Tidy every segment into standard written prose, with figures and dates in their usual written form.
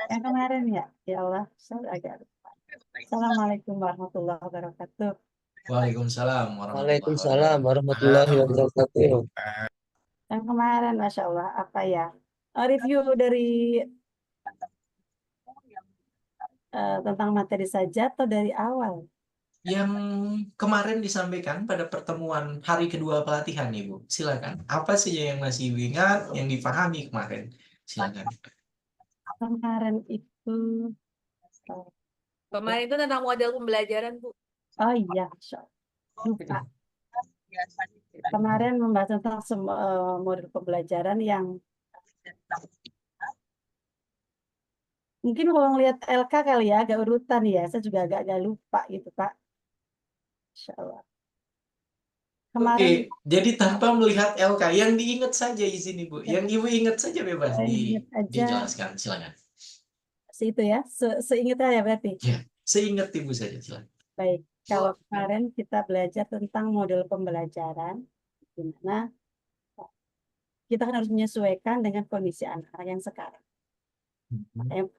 Yang kemarin ya, ya Allah, saya agak lupa. Assalamualaikum warahmatullahi wabarakatuh. Waalaikumsalam warahmatullahi Waalaikumsalam warahmatullahi wabarakatuh. wabarakatuh. Yang kemarin, Masya Allah, apa ya? Review dari tentang materi saja atau dari awal? Yang kemarin disampaikan pada pertemuan hari kedua pelatihan, Ibu. Silakan. Apa saja yang masih Ibu ingat, yang dipahami kemarin? Silakan. Kemarin itu, oh, Kemarin itu tentang model pembelajaran, Bu. oh iya, Masya Allah. Lupa. Kemarin membahas tentang model pembelajaran yang mungkin kalau ngelihat LK kali ya, agak urutan ya. Saya juga agak lupa gitu, Pak. Masya Allah. Kemarin Oke, jadi tanpa melihat LK, yang diingat saja izin Ibu. Yang Ibu ingat saja bebas saya ingat aja dijelaskan. Silakan. itu ya, seingat ya berarti. Ya, seingat Ibu saja. Silakan. Baik, kalau kemarin kita belajar tentang model pembelajaran, di mana kita kan harus menyesuaikan dengan kondisi anak yang sekarang.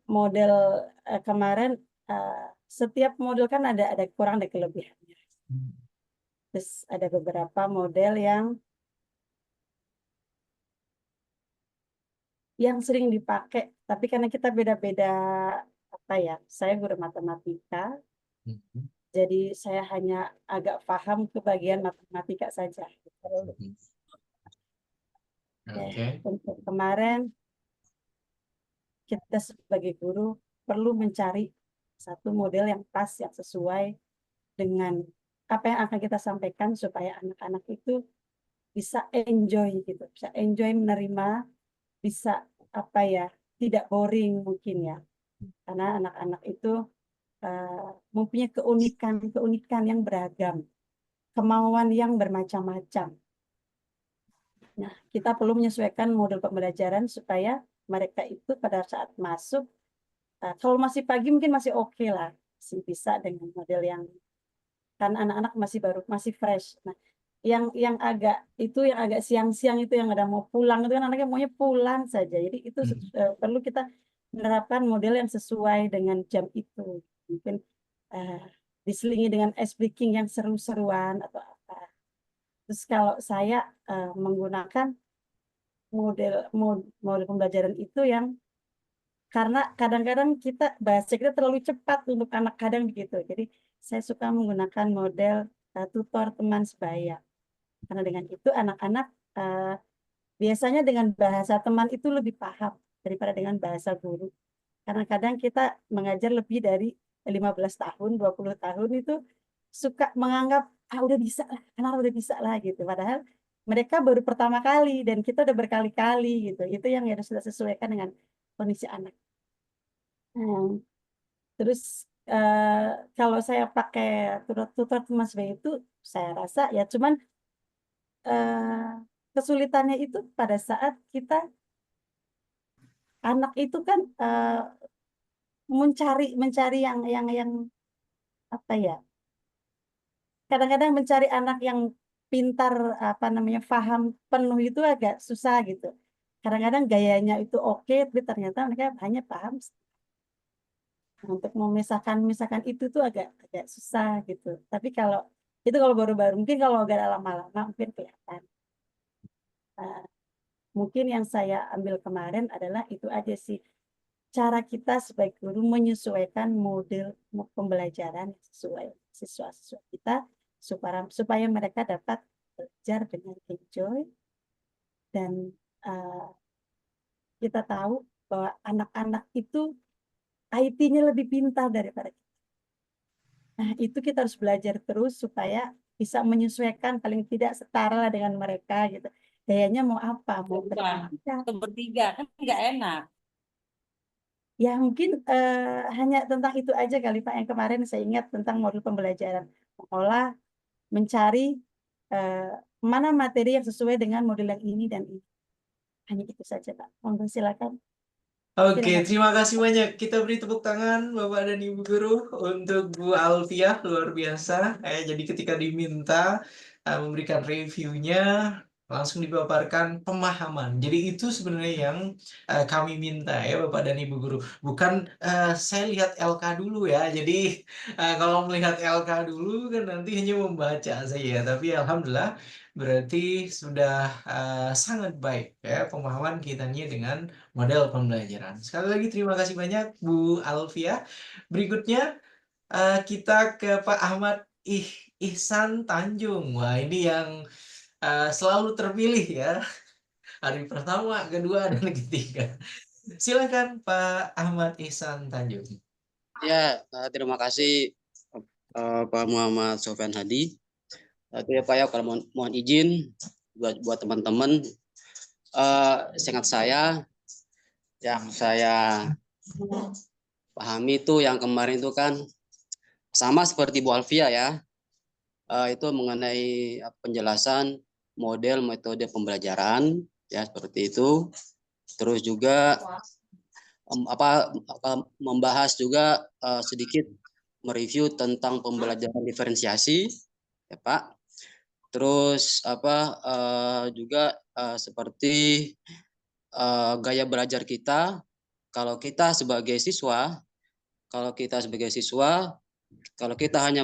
Model kemarin, setiap model kan ada kurang ada kelebihannya. Terus ada beberapa model yang sering dipakai, tapi karena kita beda-beda apa ya, saya guru matematika, jadi saya hanya agak paham ke bagian matematika saja. Oke. Untuk kemarin kita sebagai guru perlu mencari satu model yang pas, yang sesuai dengan apa yang akan kita sampaikan supaya anak-anak itu bisa enjoy gitu, bisa enjoy menerima, bisa apa ya, tidak boring mungkin ya, karena anak-anak itu mempunyai keunikan yang beragam, kemauan yang bermacam-macam. Nah, kita perlu menyesuaikan model pembelajaran supaya mereka itu pada saat masuk, kalau masih pagi mungkin masih oke lah, masih bisa dengan model yang kan anak-anak masih fresh. Nah, yang agak siang-siang itu yang ada mau pulang itu kan anaknya maunya pulang saja. Jadi itu perlu kita menerapkan model yang sesuai dengan jam itu. Mungkin diselingi dengan ice breaking yang seru-seruan atau apa. Terus kalau saya menggunakan model pembelajaran itu yang karena kadang-kadang bahasa kita terlalu cepat untuk anak kadang begitu. Jadi saya suka menggunakan model tutor teman sebaya. Karena dengan itu anak-anak biasanya dengan bahasa teman itu lebih paham daripada dengan bahasa guru. Karena kadang kita mengajar lebih dari 15 tahun, 20 tahun itu suka menganggap udah bisa lah, anak udah bisa lah gitu. Padahal mereka baru pertama kali dan kita udah berkali-kali gitu. Itu yang harus kita sesuaikan dengan kondisi anak. Terus kalau saya pakai tutor teman sebaya itu saya rasa ya cuman kesulitannya itu pada saat kita anak itu kan mencari yang apa ya, kadang-kadang mencari anak yang pintar apa namanya paham penuh itu agak susah gitu. Kadang-kadang gayanya itu oke tapi ternyata mereka hanya paham. Untuk memisahkan itu tuh agak susah gitu. Tapi kalau baru-baru mungkin kalau udah lama-lama mungkin kelihatan. Mungkin yang saya ambil kemarin adalah itu aja sih, cara kita sebagai guru menyesuaikan model pembelajaran sesuai siswa-siswa kita supaya mereka dapat belajar dengan enjoy dan kita tahu bahwa anak-anak itu IT-nya lebih pintar daripada kita. Nah, itu kita harus belajar terus supaya bisa menyesuaikan paling tidak setara lah dengan mereka gitu. Gayanya mau apa? Mau bertiga kan nggak enak. Ya mungkin hanya tentang itu aja kali Pak yang kemarin saya ingat tentang modul pembelajaran. Mengolah, mencari mana materi yang sesuai dengan modul yang ini dan ini. Hanya itu saja Pak. Monggo silakan. Oke, terima kasih banyak. Kita beri tepuk tangan Bapak dan Ibu Guru untuk Bu Alfiah, luar biasa. Jadi ketika diminta memberikan reviewnya, langsung dipaparkan pemahaman. Jadi itu sebenarnya yang kami minta ya Bapak dan Ibu Guru. Bukan saya lihat LK dulu ya. Jadi kalau melihat LK dulu kan nanti hanya membaca saja. Tapi alhamdulillah berarti sudah sangat baik ya pemahaman kitanya dengan model pembelajaran. Sekali lagi terima kasih banyak Bu Alfia. Berikutnya kita ke Pak Ahmad Ihsan Tanjung. Wah, ini yang selalu terpilih ya. Hari pertama, kedua, dan ketiga. Silakan Pak Ahmad Ihsan Tanjung. Ya, terima kasih Pak Muhammad Sofyan Hadi. Itu ya Pak ya, kalau mohon izin buat teman-teman, seingat saya yang saya pahami itu yang kemarin itu kan sama seperti Bu Alfia ya, itu mengenai penjelasan model metode pembelajaran ya seperti itu. Terus juga membahas juga sedikit mereview tentang pembelajaran diferensiasi ya Pak. Terus juga seperti gaya belajar kita kalau kita sebagai siswa, kalau kita sebagai siswa, kalau kita hanya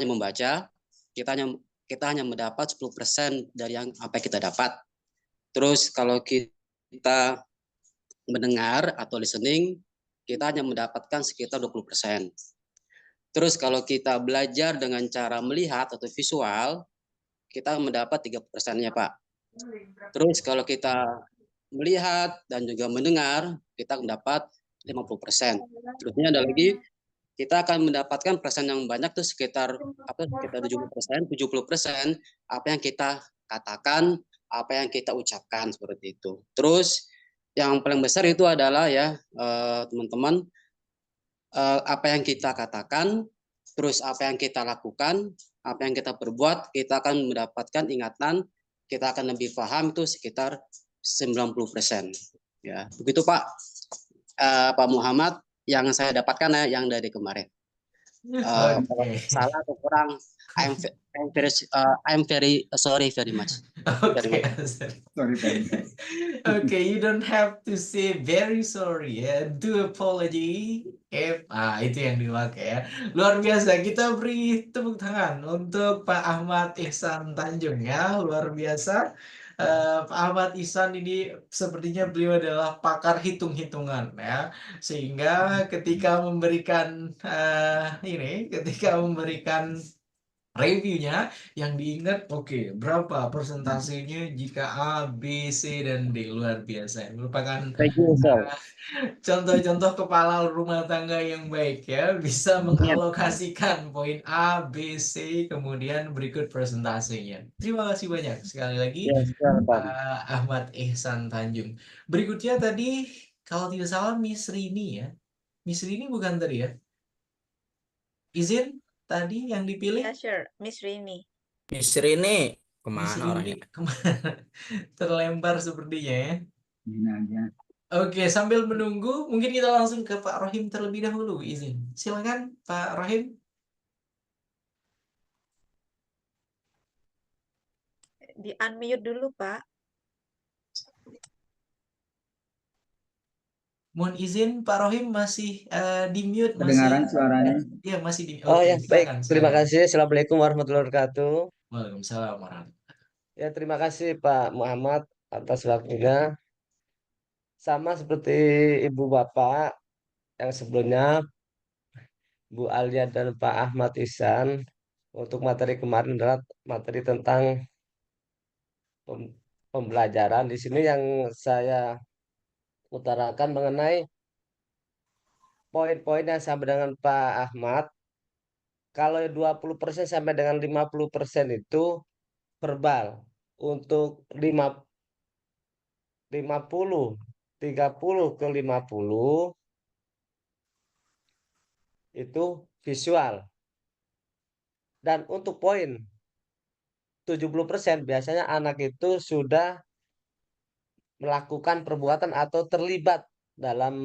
membaca, kita hanya mendapat 10% dari yang apa yang kita dapat. Terus kalau kita mendengar atau listening, kita hanya mendapatkan sekitar 20%. Terus kalau kita belajar dengan cara melihat atau visual, kita mendapat 30%-nya, Pak. Terus kalau kita melihat dan juga mendengar, kita mendapat 50%. Terusnya ada lagi, kita akan mendapatkan persen yang banyak tuh sekitar 70%, apa yang kita katakan, apa yang kita ucapkan seperti itu. Terus yang paling besar itu adalah ya teman-teman, apa yang kita katakan, terus apa yang kita lakukan, apa yang kita perbuat, kita akan mendapatkan ingatan, kita akan lebih paham itu sekitar 90%. Ya, begitu Pak. Pak Muhammad yang saya dapatkan ya yang dari kemarin. Kalau salah atau kurang, I'm very sorry very much. Okay, okay, you don't have to say very sorry ya. Do apology. Itu yang dipakai ya. Luar biasa. Kita beri tepuk tangan untuk Pak Ahmad Ihsan Tanjung ya. Luar biasa. Pak Ahmad Ihsan ini sepertinya beliau adalah pakar hitung-hitungan ya. Sehingga ketika memberikan ketika memberikan reviewnya yang diingat berapa persentasenya jika A, B, C, dan D. Luar biasa. Merupakan contoh-contoh kepala rumah tangga yang baik ya. Bisa mengalokasikan poin A, B, C, kemudian berikut persentasenya. Terima kasih banyak sekali lagi Ahmad Ihsan Tanjung. Berikutnya tadi kalau tidak salah Miss Rini ya. Miss Rini bukan tadi ya? Izin tadi yang dipilih? Ya, sure. Miss Rini. Miss Rini Miss kemana Rini orangnya? kemana? Terlempar sepertinya ya. Oke, sambil menunggu, mungkin kita langsung ke Pak Rohim terlebih dahulu, izin. Silakan, Pak Rohim. Di unmute dulu, Pak. Mohon izin, Pak Rohim masih di mute, Kedengaran suaranya? Iya, masih di. Oh Oke, ya, baik. silakan, Terima silakan. kasih. Assalamualaikum warahmatullahi wabarakatuh. Waalaikumsalam warahmatullahi. Ya, terima kasih Pak Muhammad atas waktunya. Sama seperti Ibu Bapak yang sebelumnya, Bu Alia dan Pak Ahmad Ihsan, untuk materi kemarin adalah materi tentang pembelajaran. Di sini yang saya utarakan mengenai poin-poin yang sama dengan Pak Ahmad. Kalau 20% sampai dengan 50% itu verbal. Untuk 50, 30 ke 50 itu visual. Dan untuk poin 70% biasanya anak itu sudah melakukan perbuatan atau terlibat dalam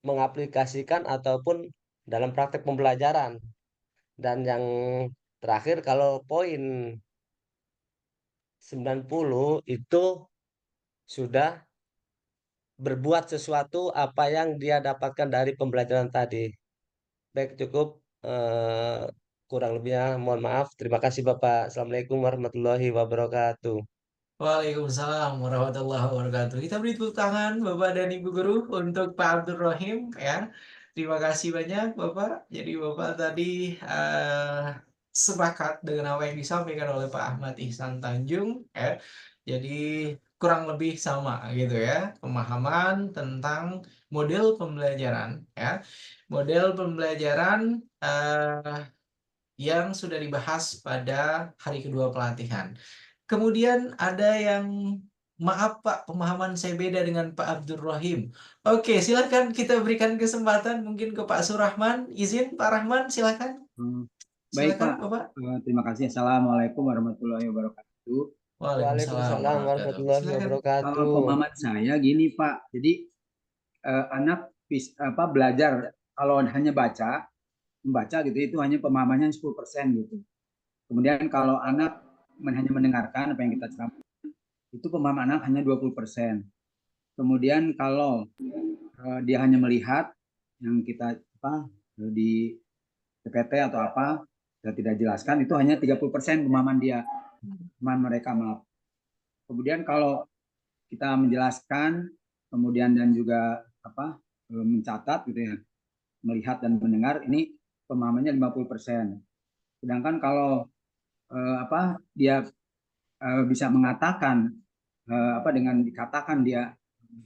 mengaplikasikan ataupun dalam praktek pembelajaran. Dan yang terakhir kalau poin 90 itu sudah berbuat sesuatu apa yang dia dapatkan dari pembelajaran tadi. Baik, cukup. Kurang lebihnya mohon maaf. Terima kasih Bapak. Assalamualaikum warahmatullahi wabarakatuh. Waalaikumsalam warahmatullahi wabarakatuh. Kita beri tepuk tangan Bapak dan Ibu Guru untuk Pak Abdul Rahim ya. Terima kasih banyak Bapak. Jadi Bapak tadi sepakat dengan apa yang disampaikan oleh Pak Ahmad Ihsan Tanjung ya. Jadi kurang lebih sama gitu ya, pemahaman tentang model pembelajaran ya. Model pembelajaran yang sudah dibahas pada hari kedua pelatihan. Kemudian ada yang, maaf Pak, pemahaman saya beda dengan Pak Abdul Rahim. Oke, silakan kita berikan kesempatan mungkin ke Pak Surahman. Izin Pak Rahman, silakan. Baik Silakan Pak, Bapak. terima kasih. Assalamualaikum warahmatullahi wabarakatuh. Waalaikumsalam Waalaikumsalam warahmatullahi Silakan. Kalau wabarakatuh. pemahaman saya gini Pak, jadi anak belajar kalau hanya membaca gitu itu hanya pemahamannya 10% gitu. Kemudian kalau anak hanya mendengarkan apa yang kita ceramahkan itu pemahaman anak hanya 20%. Kemudian kalau dia hanya melihat yang kita di PPT atau apa saya tidak jelaskan itu hanya 30% pemahaman mereka maaf. Kemudian kalau kita menjelaskan kemudian dan juga mencatat gitu ya, melihat dan mendengar ini pemahamannya 50%. Sedangkan kalau dia bisa mengatakan dengan dikatakan dia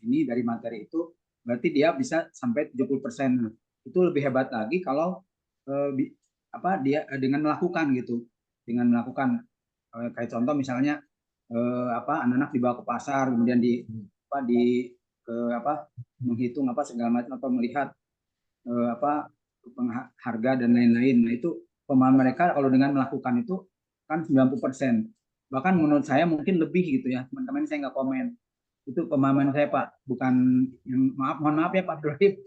ini dari materi itu berarti dia bisa sampai 70%. Itu lebih hebat lagi kalau dia dengan melakukan gitu. Dengan melakukan kayak contoh misalnya anak-anak dibawa ke pasar kemudian menghitung segala macam atau melihat harga dan lain-lain. Nah, itu pemahaman mereka kalau dengan melakukan itu kan 90%. Bahkan menurut saya mungkin lebih gitu ya. Teman-teman saya nggak komen. Itu pemahaman saya Pak, bukan yang mohon maaf ya Pak Drohib.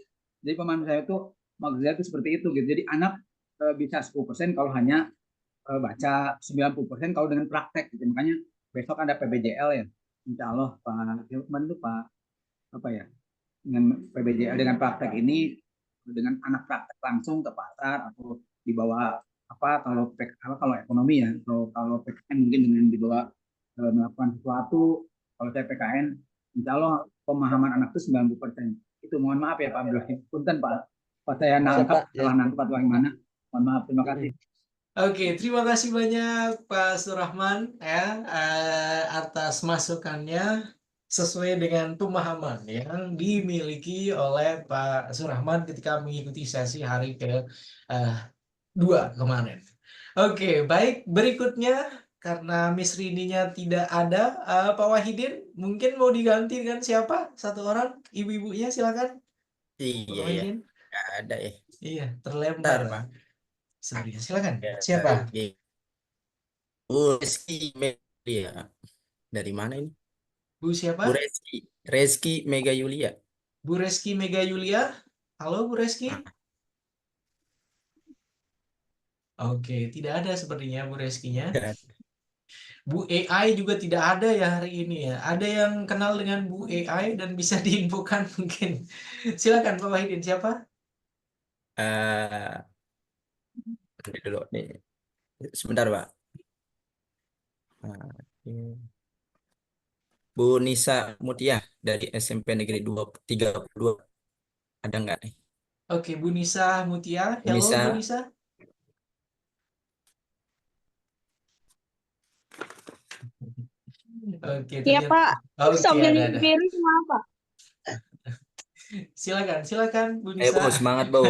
Jadi pemahaman saya itu maksud saya itu seperti itu gitu. Jadi anak bisa 10% kalau hanya baca, 90% kalau dengan praktek gitu. Makanya besok ada PBJL ya. Insya Allah Pak Hilman itu Pak dengan PBJL dengan praktek ini dengan anak praktek langsung ke pasar atau dibawa kalau ekonomi ya kalau PKN mungkin dengan dibawa melakukan sesuatu. Kalau saya PKN insya Allah pemahaman anak itu 90%. Itu mohon maaf ya Pak Abdul. Punten Pak saya nangkap salah nangkap atau gimana. Mohon maaf, terima kasih. Oke, terima kasih banyak Pak Surahman ya atas masukannya sesuai dengan pemahaman yang dimiliki oleh Pak Surahman ketika mengikuti sesi hari ke-2 kemarin. Oke, baik, berikutnya karena Miss Rini-nya tidak ada, Pak Wahidin mungkin mau diganti dengan siapa? Satu orang, ibu-ibunya silakan. Pak Iya, Wahidin. nggak ada ya. Iya, terlempar Pak. Sebenarnya silakan. Siapa? Bu Reski Megajulia. Dari mana ini? Bu siapa? Bu Reski Mega Yulia. Bu Reski Mega Yulia. Halo Bu Reski. Oke, tidak ada sepertinya Bu Reskinya. Bu AI juga tidak ada ya hari ini ya. Ada yang kenal dengan Bu AI dan bisa diinfokan mungkin. Silakan Pak Wahidin, siapa? Dulu nih. Sebentar, Pak. Bu Nisa Mutia dari SMP Negeri 32. Ada nggak nih? Oke, Bu Nisa Mutia. Bu Halo Nisa. Bu Nisa. Oke, Iya Pak, sambil ada. piring maaf Pak. Silakan Bu Ayo Nisa. Bu, semangat Bu.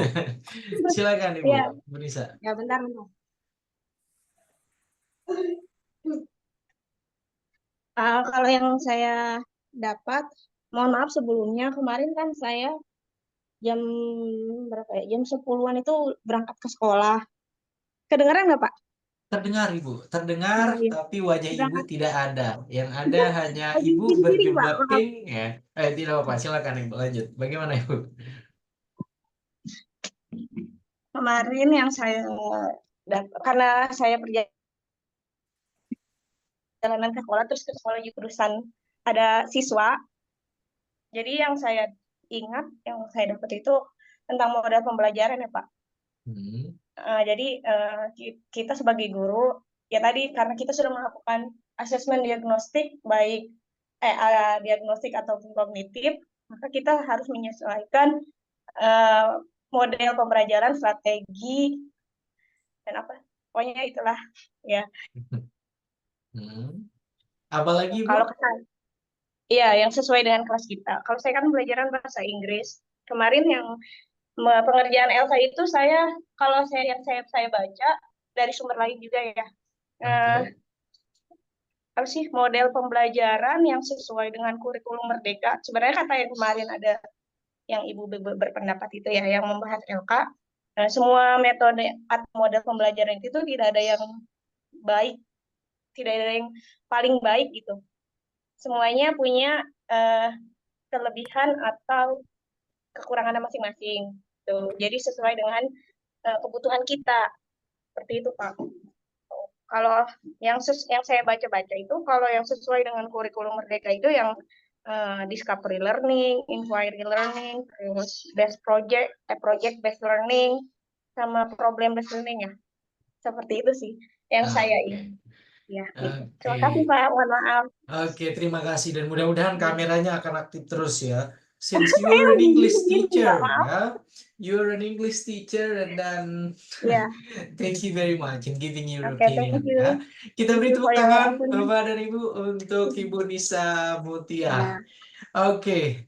Silakan Ibu, Ya. Bu Nisa. Ya bentar. Kalau yang saya dapat, mohon maaf sebelumnya kemarin kan saya jam berapa ya? Jam 10-an itu berangkat ke sekolah. Kedengaran nggak Pak? Terdengar Ibu, terdengar, Iya. tapi wajah Ibu Berangkat. tidak ada. Yang ada hanya Lagi Ibu piring, Pak. berjubah Maaf. pink ya. Tidak apa-apa, silakan Ibu lanjut. Bagaimana Ibu? Kemarin yang saya dapat, karena saya perjalanan ke sekolah, terus ke sekolah jurusan ada siswa. Jadi yang saya ingat, yang saya dapat itu tentang model pembelajaran ya Pak. Hmm. Jadi kita sebagai guru, ya tadi karena kita sudah melakukan asesmen diagnostik, baik diagnostik ataupun kognitif, maka kita harus menyesuaikan model pembelajaran, strategi, dan apa, pokoknya itulah ya. Apalagi Bu? Kalau iya, yang sesuai dengan kelas kita. Kalau saya kan pelajaran bahasa Inggris. Kemarin yang pengerjaan Elsa itu kalau yang saya baca dari sumber lain juga ya. Apa sih model pembelajaran yang sesuai dengan kurikulum Merdeka. Sebenarnya kata yang kemarin ada yang Ibu berpendapat itu ya, yang membahas LK. Semua metode atau model pembelajaran itu tidak ada yang baik, tidak ada yang paling baik gitu. Semuanya punya kelebihan atau kekurangannya masing-masing. Jadi sesuai dengan kebutuhan kita. Seperti itu, Pak. Kalau yang saya baca-baca itu, kalau yang sesuai dengan kurikulum Merdeka itu yang discovery learning, inquiry learning, terus project based learning, sama problem based learning ya. Seperti itu sih yang saya ingat. Ya, gitu. Terima kasih Pak, mohon maaf. Oke, terima kasih dan mudah-mudahan kameranya akan aktif terus ya. Since you're an English teacher, ya, you're an English teacher, and then thank you very much in giving your opinion. Ya. Kita beri tepuk tangan Bapak dan Ibu untuk Ibu Nisa Mutia. Oke,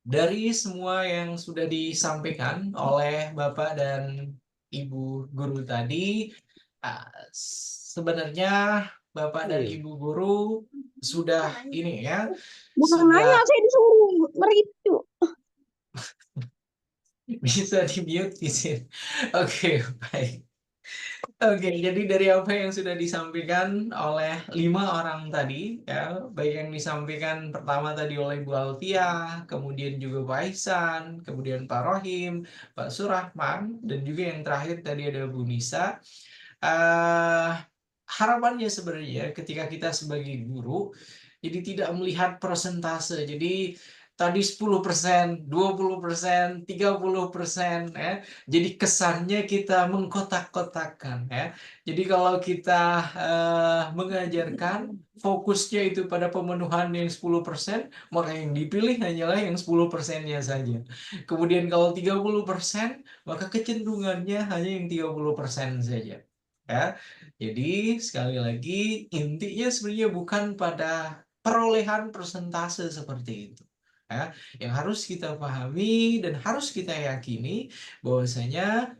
dari semua yang sudah disampaikan oleh Bapak dan Ibu guru tadi, sebenarnya Bapak dan Ibu guru sudah ini ya. Bukan nanya, saya disuruh mereview. Bisa di-mute di sini. Oke, baik. Oke, jadi dari apa yang sudah disampaikan oleh 5 orang tadi, ya, baik yang disampaikan pertama tadi oleh Bu Alfia, kemudian juga Pak Ihsan, kemudian Pak Rohim, Pak Surahman, dan juga yang terakhir tadi ada Bu Nisa. Harapannya sebenarnya ketika kita sebagai guru, jadi tidak melihat persentase. Jadi tadi 10%, 20%, 30% ya. Jadi kesannya kita mengkotak-kotakkan ya. Jadi kalau kita mengajarkan fokusnya itu pada pemenuhan yang 10%, maka yang dipilih hanyalah yang 10%-nya saja. Kemudian kalau 30%, maka kecenderungannya hanya yang 30% saja. Ya. Jadi sekali lagi intinya sebenarnya bukan pada perolehan persentase seperti itu. Ya, yang harus kita pahami dan harus kita yakini bahwasanya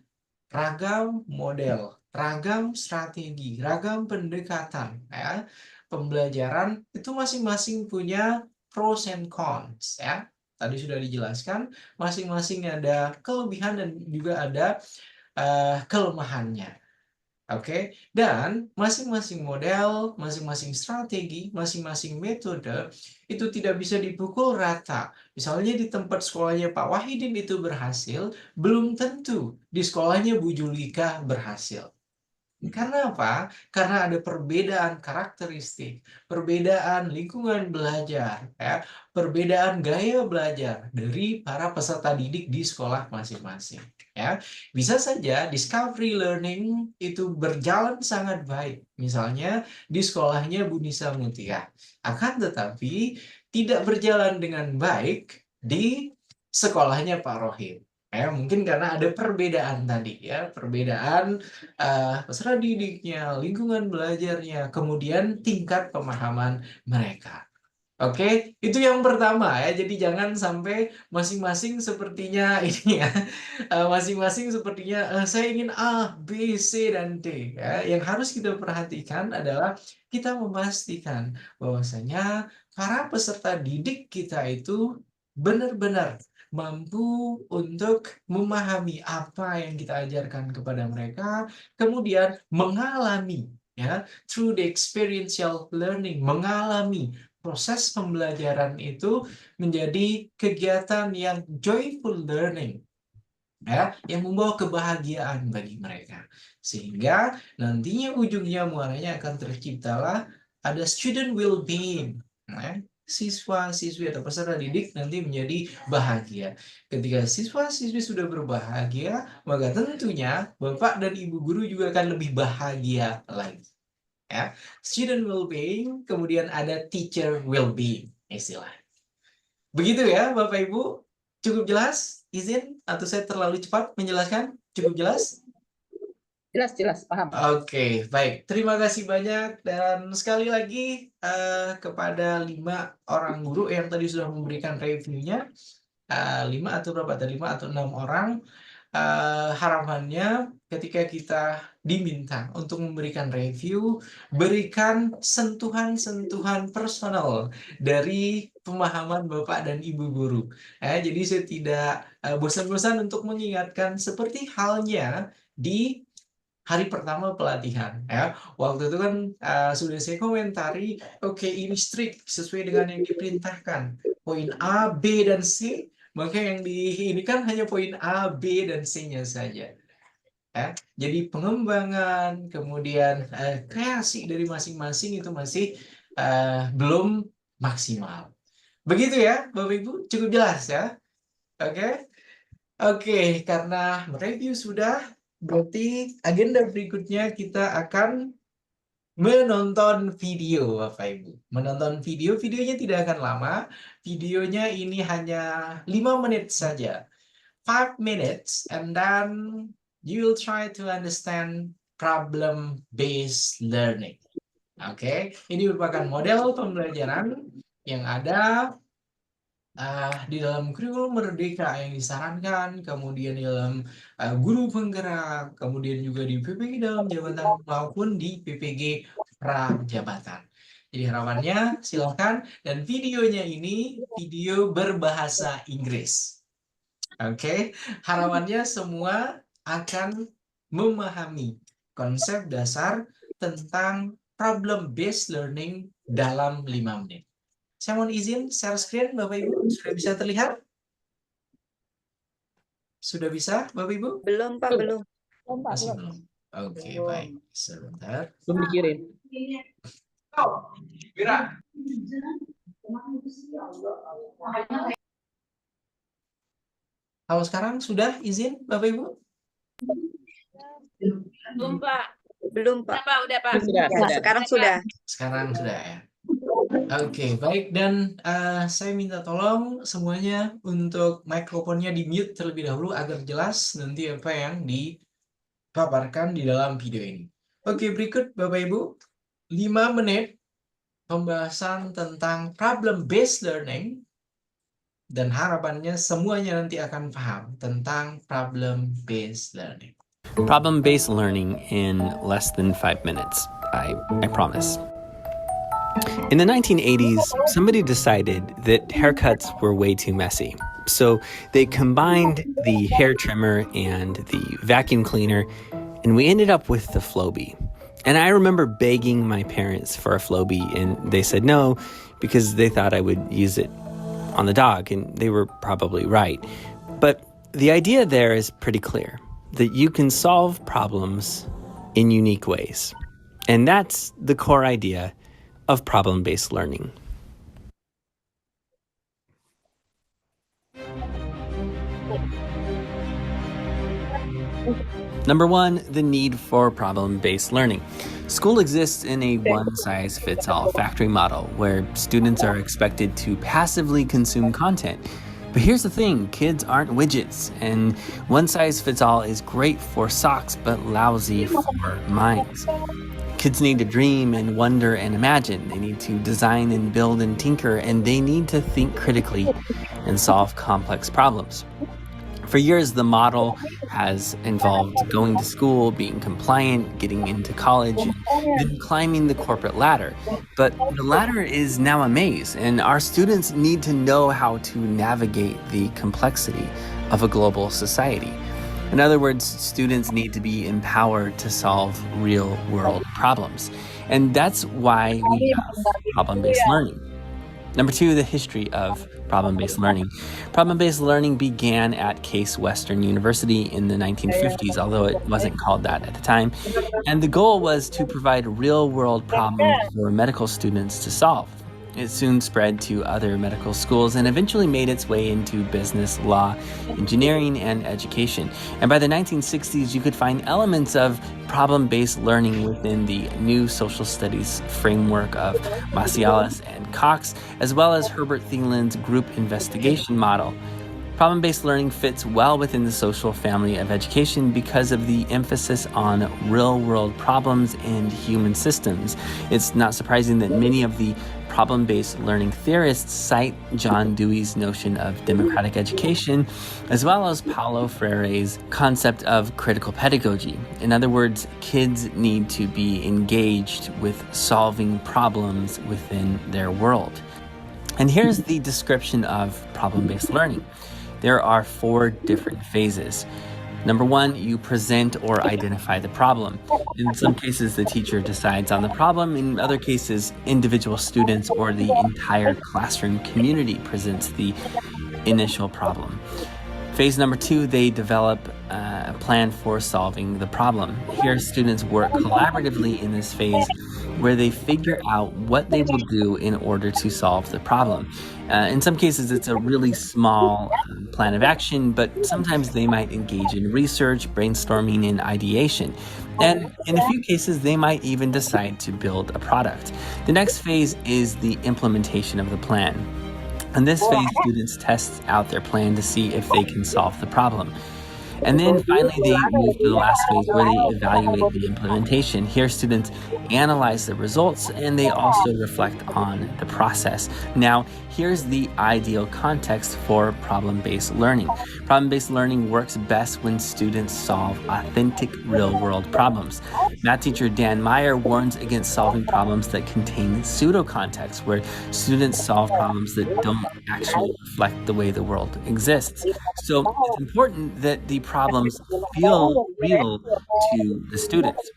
ragam model, ragam strategi, ragam pendekatan ya, pembelajaran itu masing-masing punya pros and cons ya. Tadi sudah dijelaskan, masing-masing ada kelebihan dan juga ada kelemahannya. Oke, dan masing-masing model, masing-masing strategi, masing-masing metode itu tidak bisa dipukul rata. Misalnya di tempat sekolahnya Pak Wahidin itu berhasil, belum tentu di sekolahnya Bu Julika berhasil. Karena apa? Karena ada perbedaan karakteristik, perbedaan lingkungan belajar, ya, perbedaan gaya belajar dari para peserta didik di sekolah masing-masing. Ya, bisa saja discovery learning itu berjalan sangat baik, misalnya di sekolahnya Bu Nisa Mutia. Akan tetapi tidak berjalan dengan baik di sekolahnya Pak Rohim. Ya, mungkin karena ada perbedaan tadi ya, perbedaan peserta didiknya, lingkungan belajarnya, kemudian tingkat pemahaman mereka. Oke, itu yang pertama ya. Jadi jangan sampai masing-masing sepertinya ini ya, masing-masing sepertinya saya ingin A, B, C, dan D. Ya. Yang harus kita perhatikan adalah kita memastikan bahwasanya para peserta didik kita itu benar-benar mampu untuk memahami apa yang kita ajarkan kepada mereka, kemudian mengalami ya, through the experiential learning, mengalami proses pembelajaran itu menjadi kegiatan yang joyful learning. ya, yang membawa kebahagiaan bagi mereka. Sehingga nantinya ujungnya muaranya akan terciptalah ada student well-being. Nah, siswa-siswi atau peserta didik nanti menjadi bahagia. Ketika siswa-siswi sudah berbahagia, maka tentunya Bapak dan Ibu guru juga akan lebih bahagia lagi. Ya, student well-being, kemudian ada teacher well-being istilah. Begitu ya, Bapak Ibu. Cukup jelas? Izin atau saya terlalu cepat menjelaskan? Cukup jelas? Jelas, paham. Oke, baik. Terima kasih banyak dan sekali lagi kepada 5 orang guru yang tadi sudah memberikan reviewnya. 5 atau berapa tadi? 5 atau 6 orang. Harapannya ketika kita diminta untuk memberikan review, berikan sentuhan-sentuhan personal dari pemahaman Bapak dan Ibu guru. Jadi saya tidak bosan-bosan untuk mengingatkan seperti halnya di hari pertama pelatihan. Waktu itu kan sudah saya komentari, oke, ini strict sesuai dengan yang diperintahkan. Poin A, B, dan C. Maka yang ini kan hanya poin A, B, dan C-nya saja. Jadi pengembangan, kemudian kreasi dari masing-masing itu masih belum maksimal. Begitu ya, Bapak Ibu? Cukup jelas ya? Oke, karena mereview sudah, berarti agenda berikutnya kita akan menonton video, Bapak Ibu. Menonton video, videonya tidak akan lama. Videonya ini hanya 5 menit saja. 5 minutes, and then you will try to understand problem-based learning. Ini merupakan model pembelajaran yang ada di dalam kurikulum Merdeka yang disarankan, kemudian di dalam guru penggerak, kemudian juga di PPG dalam jabatan maupun di PPG prajabatan. Jadi harapannya silakan, dan videonya ini video berbahasa Inggris. Harapannya semua akan memahami konsep dasar tentang problem-based learning dalam 5 menit. Saya mohon izin share screen, Bapak Ibu. Sudah bisa terlihat? Sudah bisa, Bapak Ibu? Belum, Pak, belum. Masih belum. Oke, baik. Sebentar. Belum dikirim. Gerak. Kalau sekarang sudah izin, Bapak Ibu? Belum, Pak. Belum, Pak. Udah, Pak. Sudah. Sekarang sudah. Sekarang sudah ya. Oke, baik, dan saya minta tolong semuanya untuk mikrofonnya di mute terlebih dahulu agar jelas nanti apa yang dipaparkan di dalam video ini. Oke, berikut Bapak Ibu, 5 menit pembahasan tentang problem-based learning, dan harapannya semuanya nanti akan paham tentang problem-based learning. Problem-based learning in less than 5 minutes, I promise. In the 1980s, somebody decided that haircuts were way too messy. So they combined the hair trimmer and the vacuum cleaner, and we ended up with the Flowbee. And I remember begging my parents for a Flowbee, and they said no because they thought I would use it on the dog, and they were probably right. But the idea there is pretty clear, that you can solve problems in unique ways. And that's the core idea of problem-based learning. Number 1, the need for problem-based learning. School exists in a one-size-fits-all factory model where students are expected to passively consume content. But here's the thing, kids aren't widgets, and one-size-fits-all is great for socks but lousy for minds. Kids need to dream and wonder and imagine. They need to design and build and tinker, and they need to think critically and solve complex problems. For years, the model has involved going to school, being compliant, getting into college, and then climbing the corporate ladder. But the ladder is now a maze, and our students need to know how to navigate the complexity of a global society. In other words, students need to be empowered to solve real-world problems. And that's why we have problem-based learning. Number 2, the history of problem-based learning. Problem-based learning began at Case Western University in the 1950s, although it wasn't called that at the time. And the goal was to provide real-world problems for medical students to solve. It soon spread to other medical schools and eventually made its way into business, law, engineering, and education. And by the 1960s, you could find elements of problem-based learning within the new social studies framework of Macialis and Cox, as well as Herbert Thielen's group investigation model. Problem-based learning fits well within the social family of education because of the emphasis on real-world problems and human systems. It's not surprising that many of the problem-based learning theorists cite John Dewey's notion of democratic education, as well as Paulo Freire's concept of critical pedagogy. In other words, kids need to be engaged with solving problems within their world. And here's the description of problem-based learning. There are 4 different phases. Number 1, you present or identify the problem. In some cases, the teacher decides on the problem. In other cases, individual students or the entire classroom community presents the initial problem. Phase number 2, they develop a plan for solving the problem. Here, students work collaboratively in this phase where they figure out what they will do in order to solve the problem. In some cases, it's a really small plan of action, but sometimes they might engage in research, brainstorming, and ideation. And in a few cases, they might even decide to build a product. The next phase is the implementation of the plan. In this phase, students test out their plan to see if they can solve the problem. And then finally, they move to the last phase where they evaluate the implementation. Here, students analyze the results and they also reflect on the process. Now, here's the ideal context for problem-based learning. Problem-based learning works best when students solve authentic real-world problems. Math teacher Dan Meyer warns against solving problems that contain pseudo-context, where students solve problems that don't actually reflect the way the world exists. So it's important that the problems feel real to the students.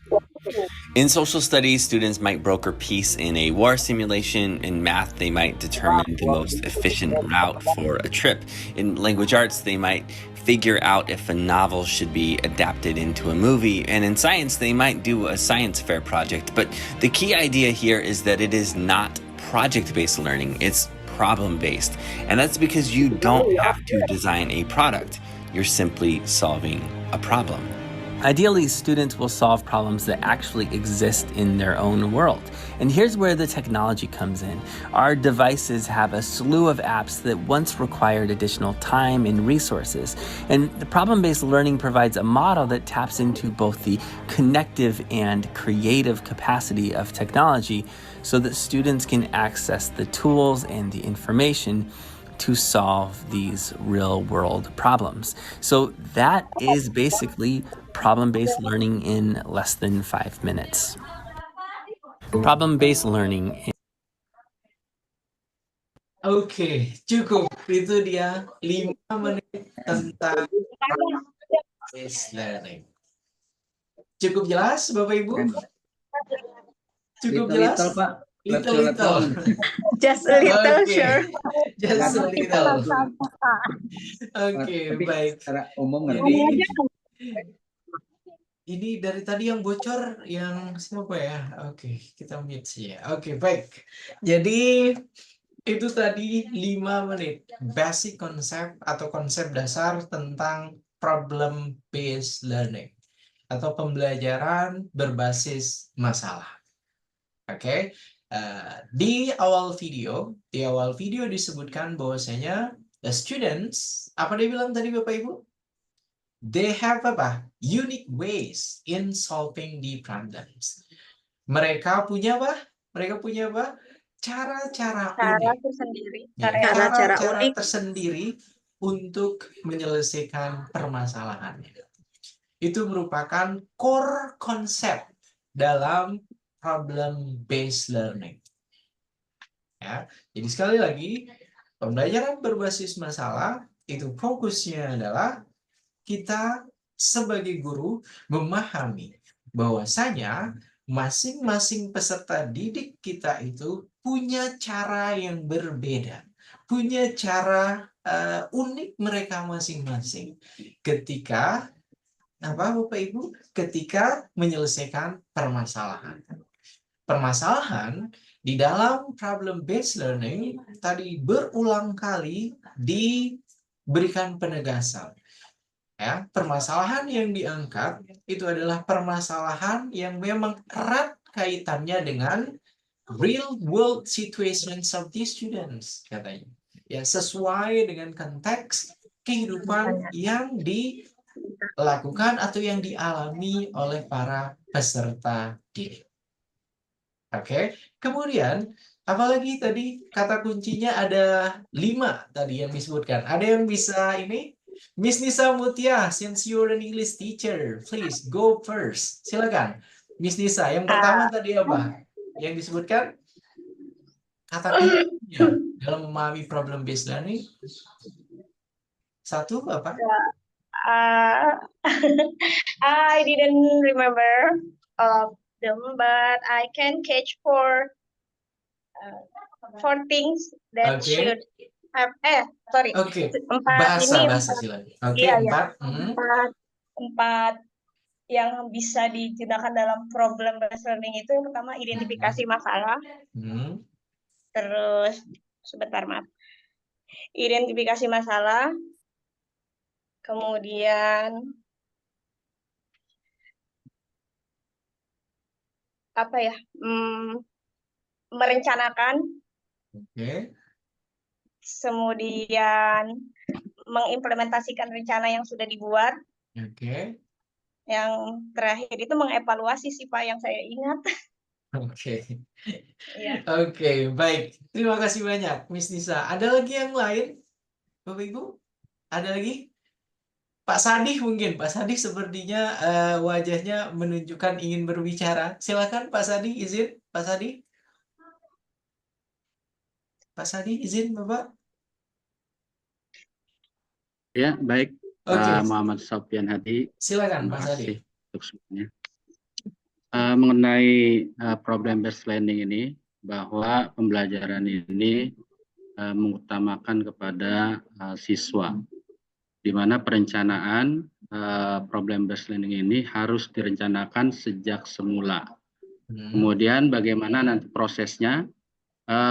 In social studies, students might broker peace in a war simulation. In math, they might determine the most efficient route for a trip. In language arts, they might figure out if a novel should be adapted into a movie. And in science, they might do a science fair project. But the key idea here is that it is not project-based learning, it's problem-based. And that's because you don't have to design a product. You're simply solving a problem. Ideally, students will solve problems that actually exist in their own world. And here's where the technology comes in. Our devices have a slew of apps that once required additional time and resources. And the problem-based learning provides a model that taps into both the connective and creative capacity of technology so that students can access the tools and the information to solve these real-world problems. So that is basically problem-based learning in less than 5 minutes. Problem-based learning. Oke, cukup. Itu dia 5 menit tentang problem-based learning. Cukup jelas, Bapak Ibu? Cukup jelas? Little, Pak. Little. Just a little, Oke. sure. Just a little. Oke, Tapi baik. secara umum Jadi ini dari tadi yang bocor yang siapa ya? Oke, kita mute sih ya. Oke, baik. Jadi itu tadi 5 menit basic konsep atau konsep dasar tentang problem based learning atau pembelajaran berbasis masalah. Oke. Di awal video disebutkan bahwasanya the students, apa dia bilang tadi Bapak Ibu? They have apa? Unique ways in solving the problems. Mereka punya apa? Cara-cara unik. tersendiri. Ya, Cara-cara cara-cara unik. tersendiri untuk menyelesaikan permasalahannya. Itu merupakan core konsep dalam problem based learning. Ya, jadi sekali lagi pembelajaran berbasis masalah itu fokusnya adalah kita sebagai guru memahami bahwasanya masing-masing peserta didik kita itu punya cara yang berbeda, punya cara unik mereka masing-masing ketika Bapak Ibu, ketika menyelesaikan permasalahan. Permasalahan di dalam problem based learning tadi berulang kali diberikan penegasan. Ya, permasalahan yang diangkat itu adalah permasalahan yang memang erat kaitannya dengan real world situations of the students, katanya. Ya, sesuai dengan konteks kehidupan yang dilakukan atau yang dialami oleh para peserta didik. Oke, kemudian apalagi tadi kata kuncinya ada 5 tadi yang disebutkan. Ada yang bisa ini? Miss Nisa Mutia, since you're an English teacher, please go first. Silakan, Miss Nisa. Yang pertama tadi apa? Yang disebutkan kata kuncinya dalam memahami problem based learning. 1 apa? I didn't remember all of them, but I can catch 4 things that Oke. should have. Sorry. Oke. 4 Bahasa ini. silakan. Oke, Iya, 4. Empat yang bisa digunakan dalam problem based learning itu yang pertama identifikasi masalah. Terus sebentar, maaf. Identifikasi masalah. Kemudian apa ya? Merencanakan. Oke. Kemudian mengimplementasikan rencana yang sudah dibuat. Oke. Yang terakhir itu mengevaluasi sih Pak yang saya ingat. Oke. Iya. Oke, baik. Terima kasih banyak, Miss Nisa. Ada lagi yang lain, Bapak Ibu? Ada lagi? Pak Sadih mungkin. Pak Sadih sepertinya wajahnya menunjukkan ingin berbicara. Silakan Pak Sadih, izin. Pak Sadih. Pak Sadih, izin Bapak. Ya, baik. Oke. Muhammad Sofyan Hadi. Silakan Terima Pak Sadih. kasih untuk semuanya. Mengenai problem based learning ini, bahwa pembelajaran ini mengutamakan kepada siswa, di mana perencanaan problem based learning ini harus direncanakan sejak semula. Kemudian bagaimana nanti prosesnya